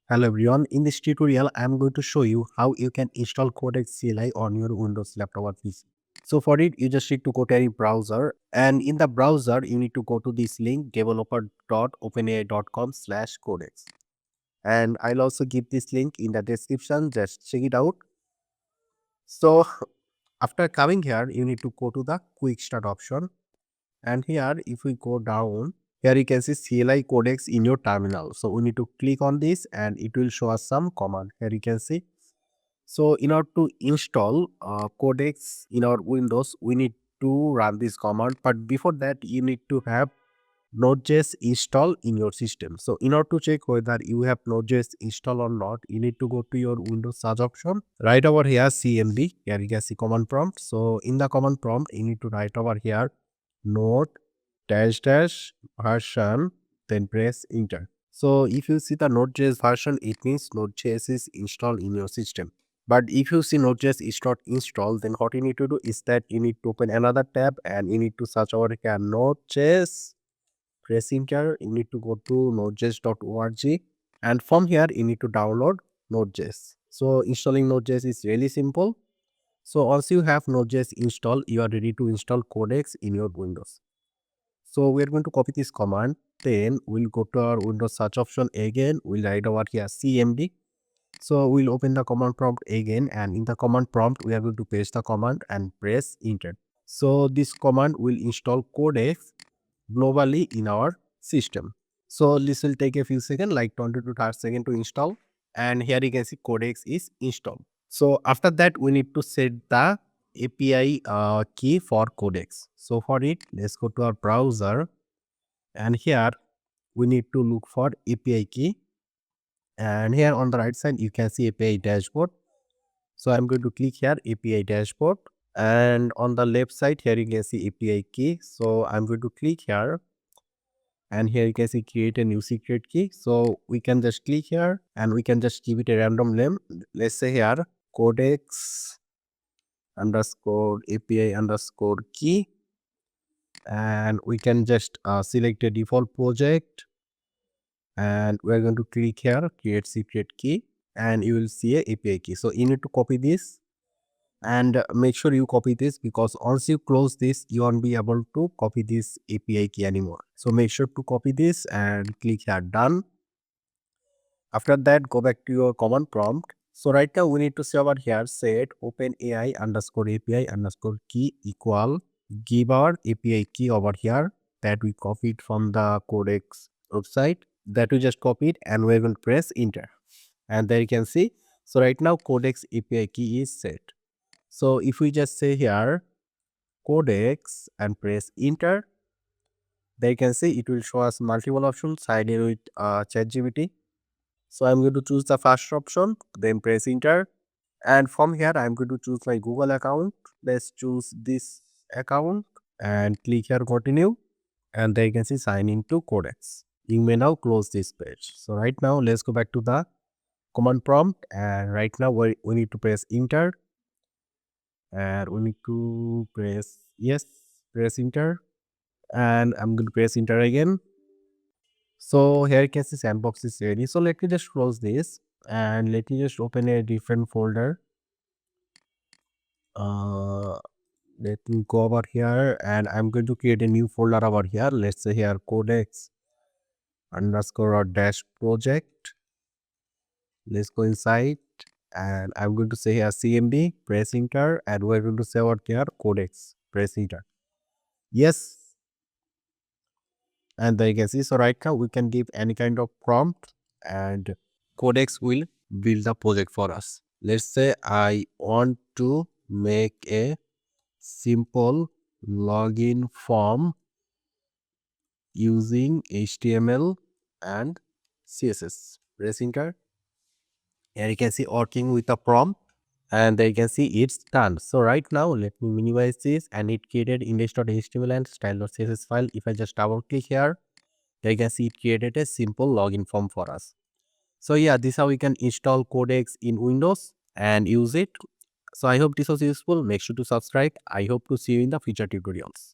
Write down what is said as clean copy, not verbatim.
Hello everyone, in this tutorial I am going to show you how you can install Codex CLI on your Windows laptop or PC. So for it you just need to go to any browser, and in the browser you need to go to this link developer.openai.com/codex, and I'll also give this link in the description. Just check it out. So after coming here you need to go to the quick start option, and here if we go down, here you can see CLI codex in your terminal. So we need to click on this and it will show us some command. Here you can see. So in order to install codex in our Windows, we need to run this command. But before that, you need to have Node.js install in your system. So in order to check whether you have Node.js install or not, you need to go to your Windows search option. Right over here CMD, here you can see command prompt. So in the command prompt, you need to write over here node dash dash version, then press enter. So if you see the Node.js version, it means Node.js is installed in your system. But if you see Node.js is not installed, then what you need to do is that you need to open another tab and you need to search over here Node.js, press enter. You need to go to nodejs.org, and from here you need to download Node.js. So installing Node.js is really simple. So once you have Node.js installed, you are ready to install Codex in your Windows. So we are going to copy this command. Then we'll go to our Windows search option again. We'll write over here CMD. So we'll open the command prompt again, and in the command prompt we are going to paste the command and press enter. So this command will install Codex globally in our system. So this will take a few seconds, like 20 to 30 seconds to install. And here you can see Codex is installed. So after that, we need to set the API key for Codex. So for it, let's go to our browser, and here we need to look for API key. And here on the right side, you can see API dashboard. So I'm going to click here API dashboard, and on the left side here you can see API key. So I'm going to click here, and here you can see create a new secret key. So we can just click here and we can just give it a random name. Let's say here codex underscore API underscore key, and we can just select a default project, and we're going to click here create secret key, and you will see a API key. So you need to copy this, and make sure you copy this, because once you close this you won't be able to copy this API key anymore. So make sure to copy this and click here done. After that, go back to your command prompt. So right now we need to say over here set OpenAI underscore API underscore key equal, give our API key over here that we copied from the Codex website, that we just copied, and we will press enter. And there you can see, so right now Codex API key is set. So if we just say here Codex and press enter, there you can see it will show us multiple options sided with ChatGPT. So I'm going to choose the first option, then press enter. And from here, I'm going to choose my Google account. Let's choose this account and click here continue. And there you can see sign into Codex. You may now close this page. So right now, let's go back to the command prompt. And right now, we need to press enter. And we need to press yes, press enter. And I'm going to press enter again. So here you can see sandbox is ready. So let me just close this and let me just open a different folder. Let me go over here, and I'm going to create a new folder over here. Let's say here codex underscore or dash project. Let's go inside, and I'm going to say here CMD, press enter, and we're going to say over here codex, press enter. Yes. And there you can see, so right now we can give any kind of prompt and Codex will build the project for us. Let's say I want to make a simple login form using HTML and CSS. Press enter. Here you can see working with a prompt, and there you can see it's done. So right now let me minimize this, and it created index.html and style.css file. If I just double click here, there you can see it created a simple login form for us. So yeah, this is how we can install Codex in Windows and use it. So I hope this was useful. Make sure to subscribe. I hope to see you in the future tutorials.